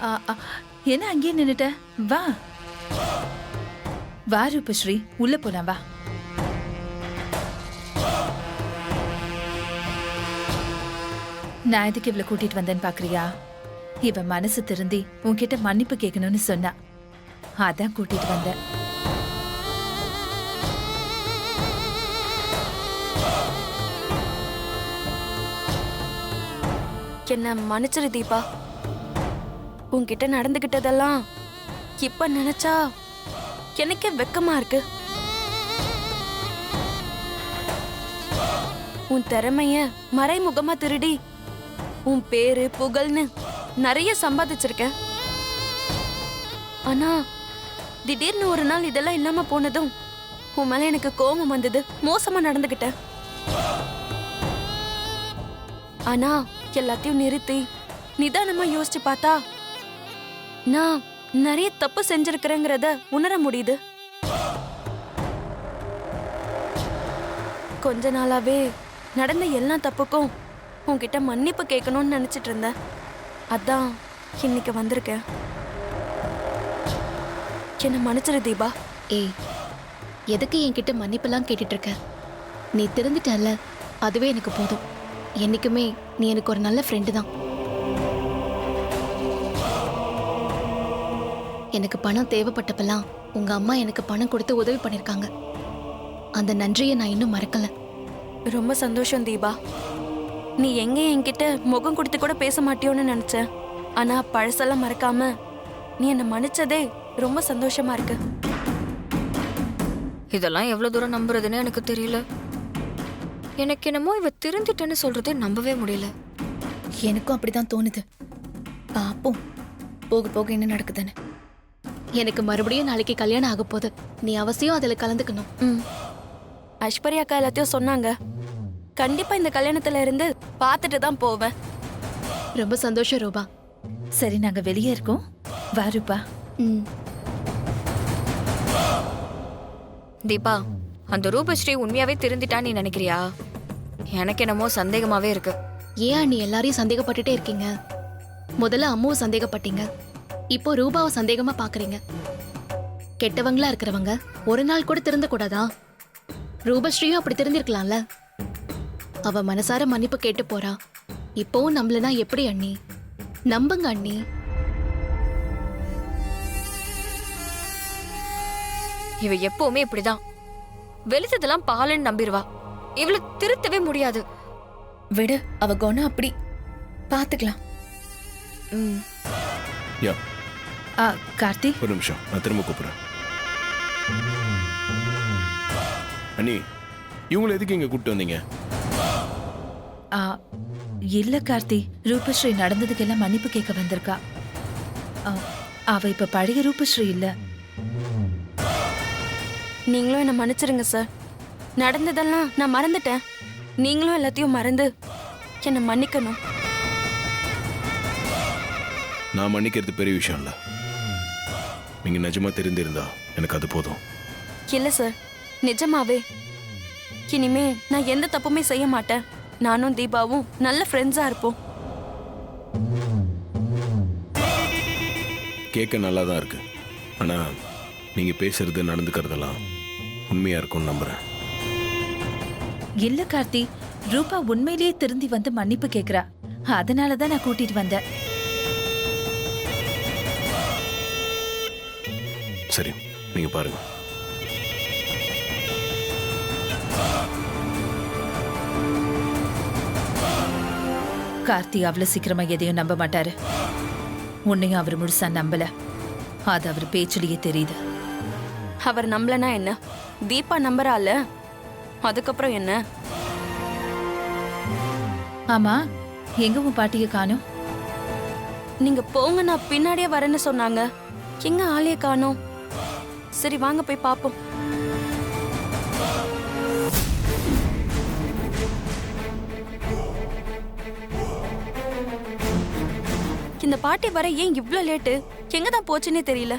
ஆ, ஆ, என்ன அங்கேயே நின்னுட்ட? வா வா ரூபஸ்ரீ, உள்ள போலாம் வா. நான் எதுக்கு இவளை கூட்டிட்டு வந்தேன்னு பாக்குறியா? இவ மனசு திருந்தி உன்கிட்ட மன்னிப்பு கேட்கணும்னு சொன்னா, அதான் கூட்டிட்டு வந்தேன். என்ன மன்னிச்சிரு தீபா. உன்கிட்ட நடந்துகிட்டதெல்லாம் இப்ப நினைச்சா எனக்கே வெக்கமா இருக்கு. உன் திறமைய மறைமுகமா திருடி உன் பேரு புகழ்னு நிறைய சம்பாதிச்சிருக்க. ஆனா திடீர்னு ஒரு நாள் இதெல்லாம் இல்லாம போனதும் உன் மேல எனக்கு கோபம் வந்தது. மோசமா நடந்துகிட்டேன். ஆனா எல்லாத்தையும் நிறுத்தி நிதானமா யோசிச்சு பார்த்தா நான் நிறைய தப்பு செஞ்சிருக்கிறேங்கிறத உணர முடியுது. கொஞ்ச நாளாவே நடந்த எல்லா தப்புக்கும் உன்கிட்ட மன்னிப்பு கேட்கணும்னு நினைச்சிட்டு இருந்தேன். அதான் இன்னைக்கு வந்திருக்கேன். என்ன மன்னிச்சிரு தீபா. ஏய், எதுக்கு என்கிட்ட மன்னிப்பெல்லாம் கேட்டுட்டு இருக்க? நீ திருந்துட்டல்ல, அதுவே எனக்கு போதும். என்னைக்குமே நீ எனக்கு ஒரு நல்ல ஃப்ரெண்டு தான். எனக்கு பணம் தேவைப்பட்டப்பெல்லாம் உங்க அம்மா எனக்கு பணம் கொடுத்து உதவி பண்ணிருக்காங்க. அந்த நன்றியை நான் இன்னும் மறக்கல. ரொம்ப சந்தோஷம் தீபா. நீ எங்க என்கிட்ட முகம் கொடுத்து கூட பேச மாட்டியோன்னு நினைச்சேன். ஆனா பழசெல்லாம் மறக்காம நீ என்ன மன்னிச்சதே ரொம்ப சந்தோஷமா இருக்கு. இதெல்லாம் எவ்வளவு தூரம் நம்புறதுன்னு எனக்கு தெரியல. எனக்கு என்னமோ இவ திருந்துட்டேன்னு சொல்றதே நம்பவே முடியல. எனக்கும் அப்படிதான் தோணுது. பாப்போம் போக போக என்ன நடக்குதுன்னு. எனக்கு மறுபடியும் நாளைக்கு கல்யாணம் ஆக போகுது. நீ அவசியம் அதுல கலந்துக்கணும். ஐஸ்வர்யா அக்கா எல்லாத்தையும் சொன்னாங்க. கண்டிப்பா இந்த கல்யாணத்துல இருந்து பார்த்துட்டு தான் போவேன். ரொம்ப சந்தோஷம் ரூபா. சரி, நாங்க வெளியே இருக்கோம். வா ரூபா. தீபா, அந்த ரூபஸ்ரீ உண்மையாவே திருந்திட்டான்னு நீ நினைக்கிறியா? எனக்கு என்னமோ சந்தேகமாவே இருக்கு. ஏன் நீ எல்லாரையும் சந்தேகப்பட்டுட்டே இருக்கீங்க? முதல்ல அம்மாவை சந்தேகப்பட்டீங்க, இப்போ ரூபாவை சந்தேகமா பாக்குறீங்க. கெட்டவங்களா இருக்கிறவங்க ஒரு நாள் கூட திருந்த கூடாதா? ரூபஸ்ரீயும் அப்படி திருந்திருக்கலாம்ல. அவ மனசார மன்னிப்பு கேட்டு போறா. இப்போவும் நம்மளனா எப்படி அண்ணி? நம்புங்க அண்ணி. இவ எப்பவுமே இப்படிதான். வெளிச்சதெல்லாம் பாலன்னு நம்பிடுவா. இவள திருத்தவே முடியாது. விடு, அவ குணம் அப்படி. பாத்துக்கலாம். யா, கார்த்தி, ஒரு நிமிஷம், நான் திரும்ப கூப்பிடுறேன். அண்ணி, இவங்களை எதுக்கு இங்க கூப்பிட்டு வந்தீங்க? ஆ, இல்ல கார்த்தி, ரூபஸ்ரீ நடந்ததுக்கெல்லாம் மன்னிப்பு கேட்க வந்திருக்கா. அவ இப்ப பழைய ரூபஸ்ரீ இல்ல. நீங்களும் என்ன மன்னிச்சிருங்க சார். நடந்ததெல்லாம் நான் மறந்துட்டேன். நீங்களும் எல்லாத்தையும் மறந்து என்ன மன்னிக்கணும். நான் மன்னிக்கிறது பெரிய விஷயம் இல்ல. நீங்க நிஜமா தெரிந்திருந்தா எனக்கு அது போதும். இல்ல சார், நிஜமாவே இனிமே நான் எந்த தப்புமே செய்ய மாட்டேன். நானும் தீபாவும் நல்ல ஃப்ரெண்ட்ஸா இருப்போம். கேட்க நல்லா தான் இருக்கு. ஆனா நீங்க பேசுறது நடந்துக்கிறதெல்லாம் உண்மையா இருக்கும்னு நம்புறேன். இல்ல கார்த்தி, ரூபா உண்மையிலேயே திருந்தி வந்து மன்னிப்பு கேக்குறா. அதனாலதான் நான் கூட்டிட்டு வந்தேன். சரி, நீங்க பாருங்க. கார்த்தி அவ்வளவு சீக்கிரமா எதையும் நம்ப மாட்டாரு. உன்னையும் அவர் முழுசா நம்பல. அது அவர் பேச்சிலேயே தெரியுது. அவர் நம்பலனா என்ன? தீபா நம்புறால, அதுக்கப்புறம் என்ன? ஆமா, எங்க உன் பாட்டிய காணோம்? நீங்க போங்க, நான் பின்னாடியே வரேன்னு சொன்னாங்க. எங்க ஆளைய காணோம். சரி வாங்க போய் பாப்போம். இந்த பாட்டி வர ஏன் இவ்ளோ லேட்டு? எங்க தான் போச்சுன்னே தெரியல.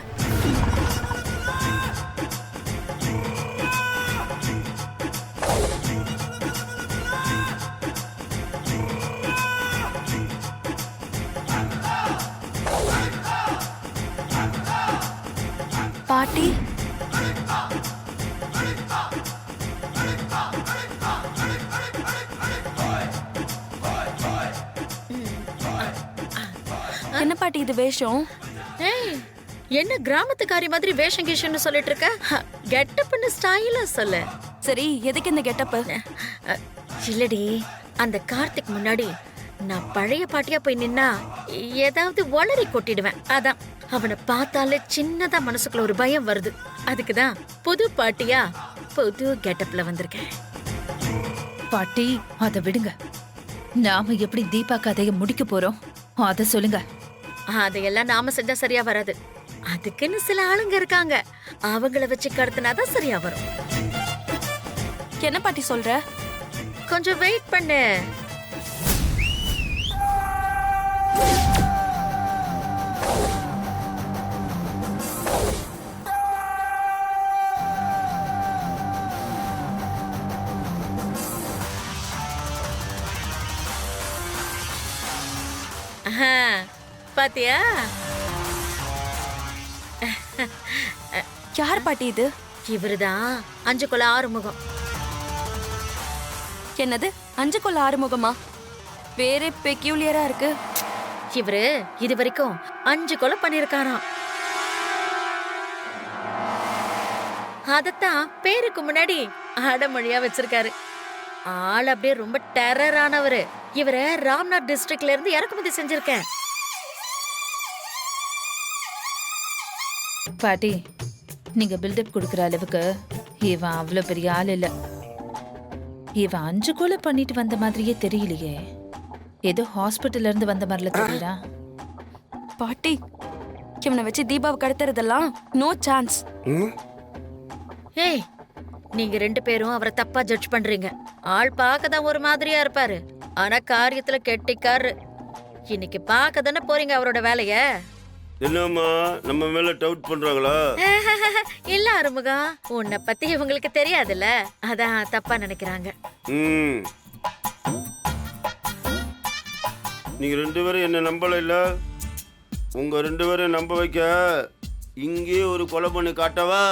பாட்டி என்ன பாட்டி இது வேஷம்? ஏய், என்ன கிராமத்துக்காரி மாதிரி வேஷம் கீஷன்னு சொல்லிட்டு இருக்க? கெட்டப்னு ஸ்டைலா சொல்லு. சரி, எதுக்கு இந்த கெட்டப்? இல்லடி, அந்த கார்த்திக் முன்னாடி நான் பழைய பாட்டியா போய் நின்னா ஏதாவது ஒளறி கொட்டிடுவேன். அதான் அவனை பார்த்தாலே சின்னதா மனசுக்குள்ள ஒரு பயம் வருது. அதுக்குதான் புது பாட்டியா புது கெட்டப்ல வந்திருக்கேன். பாட்டி அதை விடுங்க. நாம எப்படி தீபா கதையை முடிக்க போறோம் அத சொல்லுங்க. அதையெல்லாம் நாம செஞ்சா சரியா வராது. அதுக்குன்னு சில ஆளுங்க இருக்காங்க, அவங்கள வச்சு கடத்தினாதான் சரியா வரும். என்ன பாட்டி சொல்ற? கொஞ்சம் வெயிட் பண்ணு. பாத்தியா? யார் பாட்டி இது? இவருதான் 5 கொலை ஆறுமுகம். என்னது 5 கொல்ல ஆறுமுகமா? வேற பெக்யூலியரா இருக்கு. இவரு இது வரைக்கும் 5 கொலை பண்ணிருக்காராம். அதத்தான் பேருக்கு முன்னாடி அடமொழியா வச்சிருக்காரு. ஆள் அப்படியே ரொம்ப டெரரானவரு. இவரை ராம்நாத் டிஸ்ட்ரிக்ட்ல இருந்து இறக்குமதி செஞ்சிருக்கேன். பாட்டி நீங்க பில்டப் கொடுக்குற அளவுக்கு இவன் அவ்வளவு பெரிய ஆள் இல்ல. இவன் 5 கொலை பண்ணிட்டு வந்த மாதிரியே தெரியலையே. ஏதோ ஹாஸ்பிட்டல்ல இருந்து வந்த மாதிரில தெரியறா. பாட்டி இவனை வச்சு தீபாவை கடத்துறதெல்லாம் நோ சான்ஸ். ஏய், நீங்க 2 பேரும் அவரை தப்பா ஜட்ஜ் பண்றீங்க. ஆள் பார்க்கதான் ஒரு மாதிரியா இருப்பாரு, ஆனா காரியத்துல கெட்டிக்காரு. இன்னைக்கு பார்க்க தானே போறீங்க அவரோட வேலைய. என்னம்மா நம்ம மேல டவுட் பண்றாங்களா? இல்ல ஆறுமுகா, உன்னை பத்தி இவங்களுக்கு தெரியாதுல்ல, அதான் தப்பா நினைக்கிறாங்க. நீங்க 2 பேரும் என்ன நம்பல இல்ல? உங்க 2 பேரும் நம்ப வைக்க இங்கே ஒரு கொலை பண்ணி காட்டவா?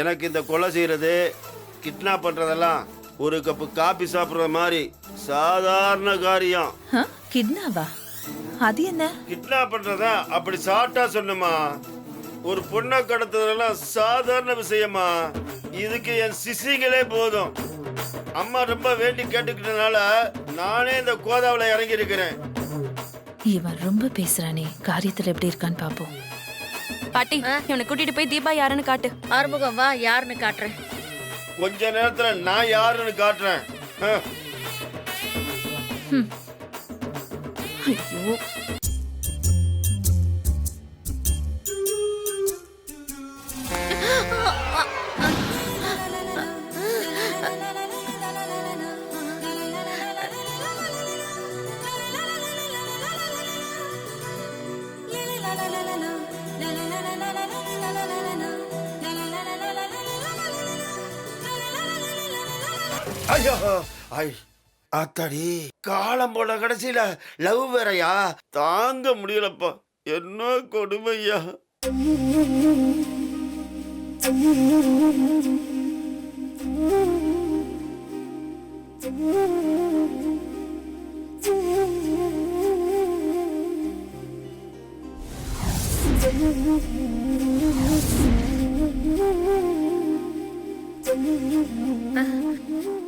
எனக்கு இந்த கொலை செய்யறது, கிட்னாப் பண்றதெல்லாம் ஒரு கப்பு காபி சாப்பிடுற மாதிரி சாதாரண காரியம். கிட்னாவா? அது என்ன? கிட்னாப் பண்றதா அப்படி சாட்டா சொன்னமா? ஒரு பொண்ணை கடத்துறதெல்லாம் சாதாரண விஷயமா? இதுக்கு என் சிசிங்களே போதும். அம்மா ரொம்ப வேண்டி கேட்டுக்கிட்டனால நானே இந்த கோதாவில இறங்கி இருக்கிறேன். இவன் ரொம்ப பேசுறானே, காரியத்துல எப்படி இருக்கான்னு பாப்போம். பாட்டி இவனை கூட்டிட்டு போய் தீபா யாருன்னு காட்டு. ஆறுமுகம் வா, யாருன்னு காட்டுறேன். கொஞ்ச நேரத்துல நான் யாருன்னு காட்டுறேன். ஐயோ, ஐயோ, அத்தாடி, காலம் போல கடைசியில லவ் வேறையா? தாங்க முடியலப்பா, என்ன கொடுமையா.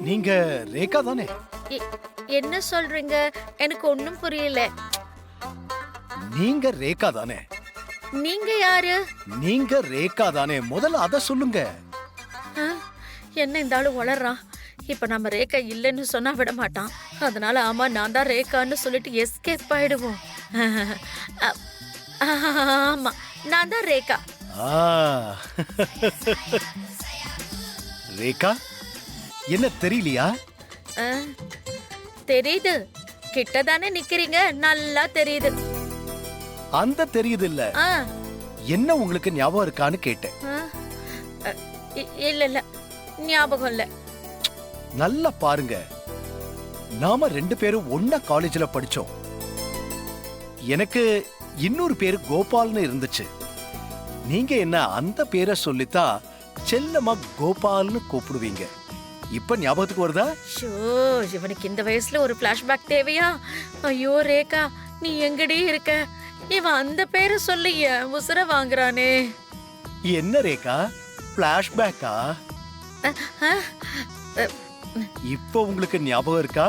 நீங்க ரேகா தானே? என்ன சொல்றீங்க? எனக்கு ஒண்ணும் புரியல. நீங்க ரேகா தானே? நீங்க யாரு? நீங்க ரேகா தானே? முதல்ல அத சொல்லுங்க. என்ன இந்த ஆளு வளர்றான்? இப்ப நம்ம ரேகா இல்லைன்னு சொன்னா விட மாட்டான். அதனால ஆமா நான் தான் ரேகான்னு சொல்லிட்டு எஸ்கேப் ஆயிடுவோம். ஆமா நான் தான் ரேகா. ரேகா என்ன தெரியலையா? தெரியுது, கிட்டதானே நிக்கிறீங்க, நல்லா தெரியுது. அந்த தெரியுது இல்ல, என்ன உங்களுக்கு ஞாபகம் இருக்கான்னு கேட்டேன். இல்ல இல்ல, ஞாபகம் இல்ல. நல்லா பாருங்க, நாம 2 பேரும் ஒண்ணா காலேஜ்ல படிச்சோம். எனக்கு இன்னொரு பேரு கோபால்னு இருந்துச்சு. நீங்க என்ன அந்த பேரை சொல்லித்தான் செல்லமா கோபால்னு கூப்பிடுவீங்க. இப்ப ஞாபகத்துக்கு வருதா? ஷோ, இவனுக்கு இந்த வயசுல ஒரு பிளாஷ்பேக் தேவையா? ஐயோ ரேகா, நீ எங்கடி இருக்க? இவன் அந்த பேரை சொல்லி என் உசுர வாங்குறானே. என்ன ரேகா, பிளாஷ்பேக்கா? இப்ப உங்களுக்கு ஞாபகம் இருக்கா?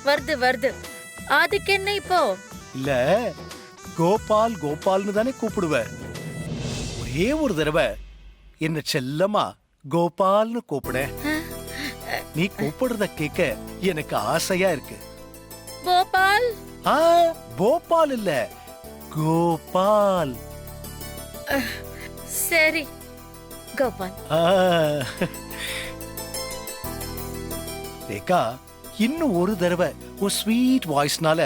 வருது வருது. அதுக்கு என்ன இப்போ? இல்ல, கோபால் கோபால்னு தானே கூப்பிடுவ. ஒரே ஒரு தடவை என்ன செல்லமா கோபால்னு கூப்பிட. நீ கூப்பிடுறத கேட்க எனக்கு ஆசையா இருக்கு. கோபால்? போபால் இல்ல, கோபால். சரி கோபால். ரேகா, இன்னும் ஒரு தடவை உன் ஸ்வீட் வாய்ஸ்னால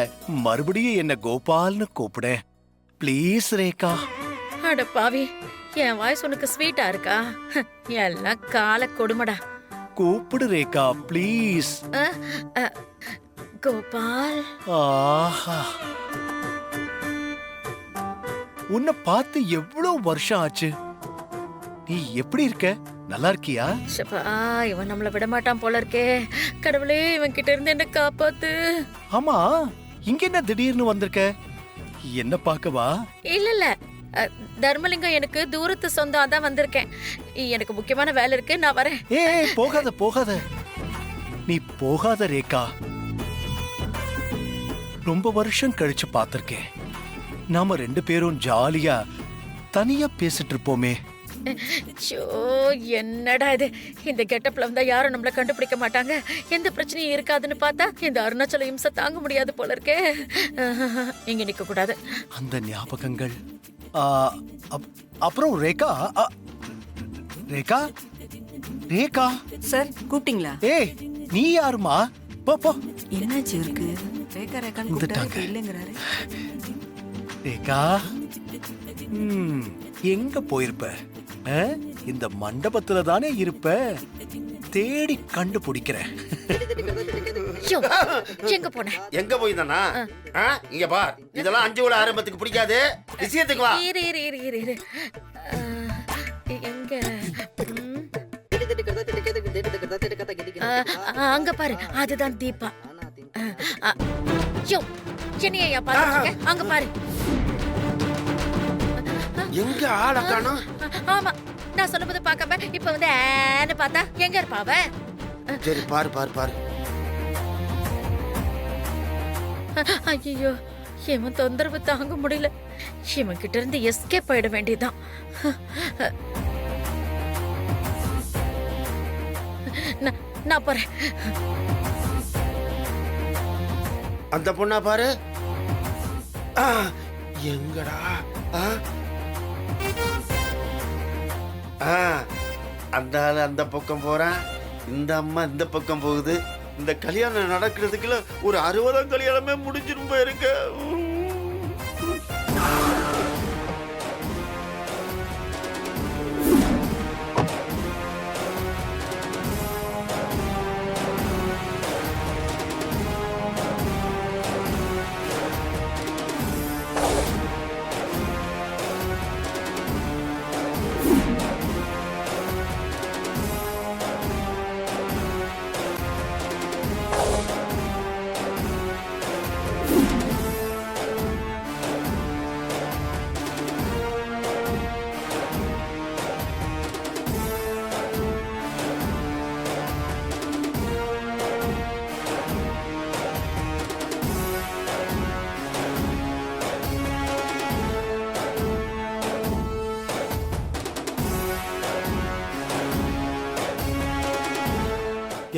மறுபடியும் என்ன கோபால்னு கூப்பிட ப்ளீஸ் ரேகா. அட பாவி, என் வாய்ஸ் உனக்கு ஸ்வீட்டா இருக்கா? எல்லாம் கால கொடுமடா. கூப்பிடு ரேகா ப்ளீஸ். கோபால். ஆஹா, உன்னை பார்த்து எவ்வளவு வருஷம் ஆச்சு. நீ எப்படி இருக்க? நல்லா இருக்கியா? ஷப்பா, இவன் நம்மள விட மாட்டான் போல இருக்கே. கடவுளே, இவன் கிட்ட இருந்து என்ன காப்பாத்து. ஆமா, இங்க என்ன திடீர்னு வந்திருக்க? என்ன பார்க்கவா? இல்ல இல்ல, தர்மலிங்கம் எனக்கு தூரத்து சொந்தம், அதான் வந்திருக்கேன். எனக்கு முக்கியமான வேலை இருக்கு, நான் வரேன். ஏய், போகாத போகாத, நீ போகாத ரேகா. ரொம்ப வருஷம் கழிச்சு பார்த்திருக்கேன். நாம 2 பேரும் ஜாலியா தனியா பேசிட்டு இருப்போமே. ஷோ, என்னடா இது? இந்த கெட்டப்ல வந்தா யாரும் நம்மள கண்டுபிடிக்க மாட்டாங்க, எந்த பிரச்சனையும் இருக்காதுன்னு பார்த்தா இந்த அருணாச்சல இம்சை தாங்க முடியாது போல இருக்கே. இங்க நிக்க கூடாது. அந்த ஞாபகங்கள். அப்புறம் ரேகா, ரேகா, ரேகா. சார் கூப்பிட்டீங்களா? ஏய், நீ யாருமா? போ போ. என்னாச்சு இருக்கு? ரேகா ரேகான்னு கூப்பிட்டாரு, இல்லைங்கிறாரு. ரேகா, எங்க போயிருப்ப? இந்த மண்டபத்துல தானே இருப்ப. தேடி கண்டுபிடிக்கிறேன். எங்க போன? எங்க போயிருந்தானா? இங்க பார், இதெல்லாம் 5 விட ஆரம்பத்துக்கு பிடிக்காது. விஷயத்துக்கு வா. இரு இரு இரு இரு இரு. எங்க? அங்க பாரு, அதுதான் தீபா. என்னையா பாரு, அங்க பாரு. எங்க ஆள காணோம்? ஆமா, நான் சொல்லும்போது பார்க்காம இப்ப வந்து ஏன்னு பார்த்தா எங்க இருப்பாவ? சரி, பாரு பாரு பாரு. ஐயோ, இவன் தொந்தரவு தாங்க முடியல. இவன் கிட்ட இருந்து எஸ்கேப் ஆயிட வேண்டியதுதான். நான் போறேன். அந்த பொண்ணா பாரு. எங்கடா? அந்த ஆளு அந்த பக்கம் போறான், இந்த அம்மா இந்த பக்கம் போகுது. இந்த கல்யாணம் நடக்கிறதுக்குள்ள ஒரு 60ஆம் கல்யாணமே முடிஞ்சிரும் போயிருக்கு.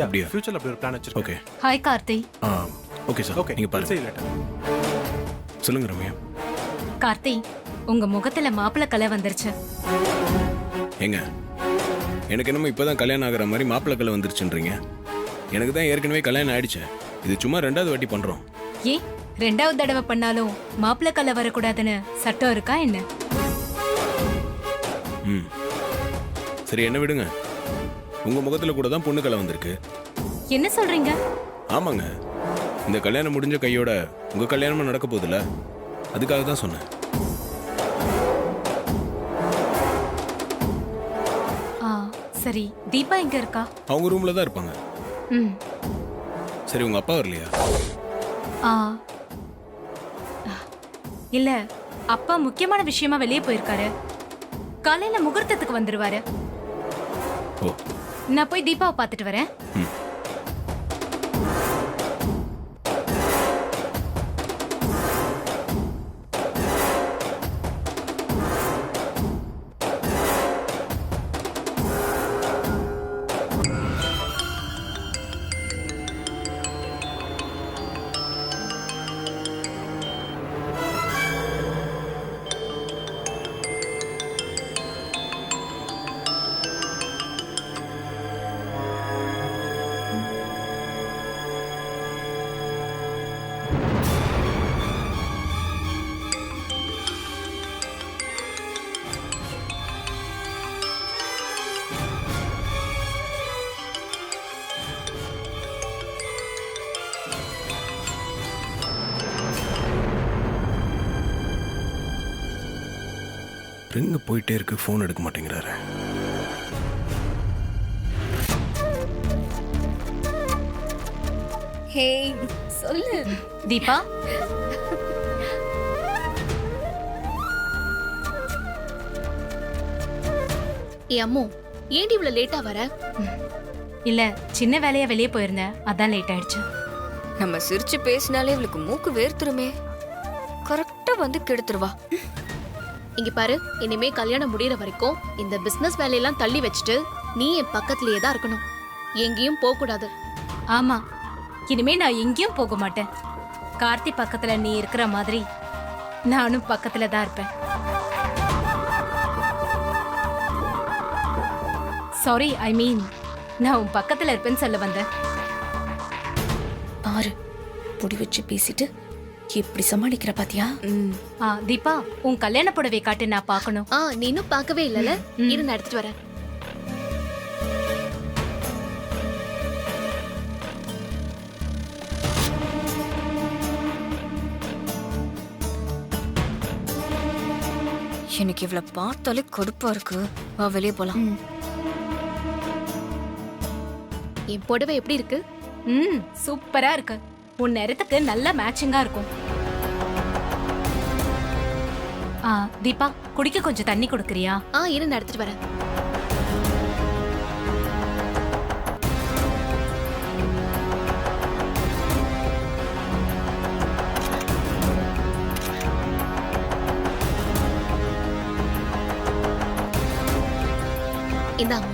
அப்படியா? ஃபியூச்சர்ல அப்படி ஒரு பிளான் வச்சிருக்கேன். Okay. Hi Karthi. Okay sir. Okay, நீங்க பாருங்க. சொல்லுங்க ரம்யா. கார்த்தி, உங்க முகத்துல மாப்பிள்ளை கலை வந்துருச்சு. ஏங்க, எனக்கு என்னமோ இப்பதான் கல்யாணம் ஆகிற மாதிரி மாப்பிள்ளை கலை வந்துருச்சுன்றீங்க. எனக்கு தான் ஏற்கனவே கல்யாணம் ஆயிடுச்சு. இது சும்மா 2வது வாட்டி பண்றோம். ஏன் 2வது தடவை பண்ணாலும் மாப்பிள்ளை கலை வரக்கூடாதுன்னு சட்டம் இருக்கா என்ன? சரி, என்ன விடுங்க. உங்க முகத்துல கூட தான் பொண்ணு கலை வந்திருக்கு. என்ன சொல்றீங்க? ஆமாங்க, இந்த கல்யாணம் முடிஞ்ச கையோட உங்க கல்யாணமும் நடக்க போகுதுல்ல, அதுக்காக தான் சொன்னேன். சரி, தீபா எங்க இருக்கா? அவங்க ரூம்ல தான் இருப்பாங்க. ம். சரி, உங்க அப்பா வரலையா? ஆ இல்ல, அப்பா முக்கியமான விஷயமா வெளியே போயிருக்காரு. காலையில முகூர்த்தத்துக்கு வந்துருவாரு. ஓ. நான் போய் தீபாவை பார்த்துட்டு வரேன். ம். ரிங்கு போயிட்டே இருக்கு, ஃபோன் எடுக்க மாட்டேங்கிறாரு. ஹே, சொல்லு தீபா. ஏ அம்மு, ஏன்டி இவ்வளவு லேட்டா வர? இல்ல, சின்ன வேலையா வெளியே போயிருந்தேன், அதான் லேட் ஆயிடுச்சு. நம்ம சிரிச்சு பேசினாலே இவளுக்கு மூக்கு வேர்த்துருமே. கரெக்டா வந்து கெடுத்துருவா. இங்க பாரு, இனிமே கல்யாணம் முடியற வரைக்கும் இந்த பிசினஸ் வேலையெல்லாம் தள்ளி வச்சுட்டு நீ என் பக்கத்திலேயே தான் இருக்கணும். எங்கேயும் போக கூடாது. ஆமா, இனிமே நான் எங்கேயும் போக மாட்டேன். கார்த்தி பக்கத்துல நீ இருக்கிற மாதிரி நானும் பக்கத்துல தான் இருப்பேன். சாரி, ஐ மீன் நான் உன் பக்கத்துல இருப்பேன்னு சொல்ல வந்தேன். பாரு, புடி வச்சு பேசிட்டு எப்படி சமாளிக்கிற பாத்தியா? தீபா, உன் கல்யாண புடவை காட்டு, நான் பார்க்கணும். நீ இன்னும் பார்க்கவே இல்லல? இரு, நான் எடுத்துட்டு வரேன். எனக்கு இவளை பார்த்தாலே கடுப்பா இருக்கு. வா, வெளியே போலாம். என் புடவை எப்படி இருக்கு? சூப்பரா இருக்கு. உன் நேரத்துக்கு நல்ல மேட்சிங்கா இருக்கும். தீபா, குடிக்க கொஞ்சம் தண்ணி கொடுக்கறியா? இரு, நான் எடுத்துட்டு வரேன். இந்தாங்க.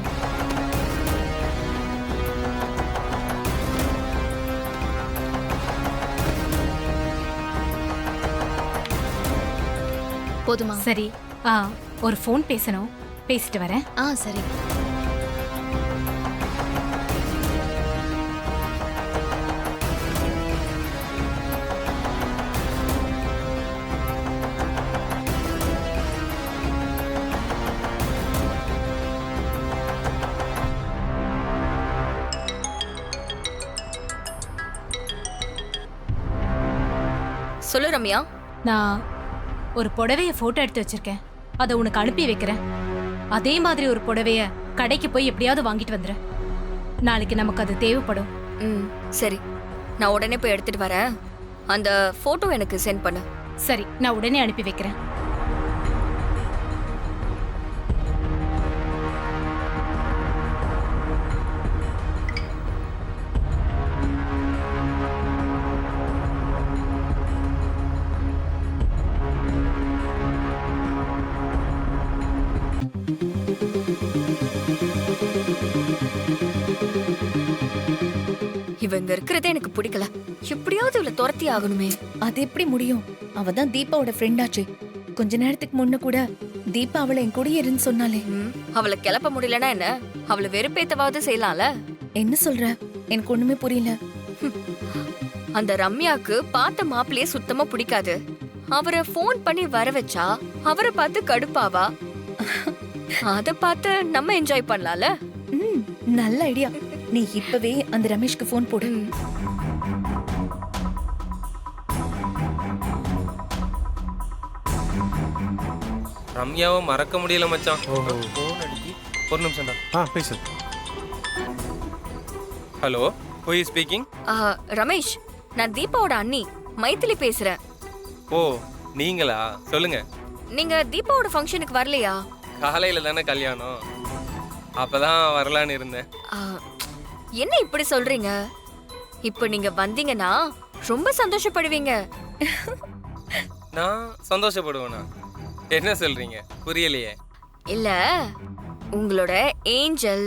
போதுமா? சரி, ஒரு ஃபோன் பேசணும், பேசிட்டு வரேன். சரி. சொல்லு ரம்யா. நான் ஒரு புடவைய போட்டோ எடுத்து வச்சிருக்கேன், அதை உனக்கு அனுப்பி வைக்கிறேன். அதே மாதிரி ஒரு புடவைய கடைக்கு போய் எப்படியாவது வாங்கிட்டு வந்துரு. நாளைக்கு நமக்கு அது தேவைப்படும். சரி, நான் உடனே போய் எடுத்துட்டு வரேன். அந்த போட்டோ எனக்கு சென்ட் பண்ணு. சரி, நான் உடனே அனுப்பி வைக்கிறேன். இவங்க இருக்கிறதே எனக்கு பிடிக்கல. எப்படியாவது இவளை துரத்தி ஆகணுமே. அது எப்படி முடியும்? அவ தான் தீபாவோட ஃப்ரெண்டாச்சே. கொஞ்ச நேரத்துக்கு முன்ன கூட தீபா அவளை என் கூடயே இருன்னு சொன்னாலே. அவளை கிளப்ப முடியலன்னா என்ன? அவளை வெறுப்பேத்தவாவது செய்யலாம்ல. என்ன சொல்ற? எனக்கு ஒண்ணுமே புரியல. அந்த ரம்யாக்கு பார்த்த மாப்பிள்ளையே சுத்தமா பிடிக்காது. அவரை ஃபோன் பண்ணி வர வச்சா அவரை பார்த்து கடுப்பாவா. அத பார்த்து நம்ம என்ஜாய் பண்ணலாம்ல. நல்ல ஐடியா. நீ இப்பவே அந்த ரமேஷ்க்கு ஃபோன் போடு. ரம்யாவை மறக்க முடியல மச்சான். ஃபோன் அடிக்கி ஒரு நிமிஷம்டா. பேசு. Hello, who is speaking? Ramesh, நான் தீபாவோட அண்ணி மைத்திலி பேசுறேன். ஓ, நீங்களா? சொல்லுங்க. நீங்க தீபாவோட ஃபங்க்ஷனுக்கு வரலையா? காலையில தானே கல்யாணம், அப்பதான் வரலான்னு இருந்தேன். என்ன இப்படி சொல்றீங்க? இப்ப நீங்க வந்தீங்கன்னா ரொம்ப சந்தோஷப்படுவீங்க. நான் சந்தோஷப்படுவேனா? என்ன சொல்றீங்க? புரியலையே. இல்ல, உங்களோட angel,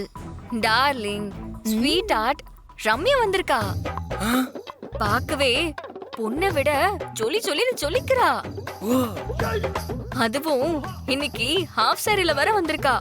darling, sweetheart Ramya வந்திருக்கா. பார்க்கவே பொண்ணை விட ஜொலி ஜொலின்னு ஜொலிக்கிறா. அதுவும் இன்னைக்கு ஹாஃப் சாரில வர வந்திருக்கா.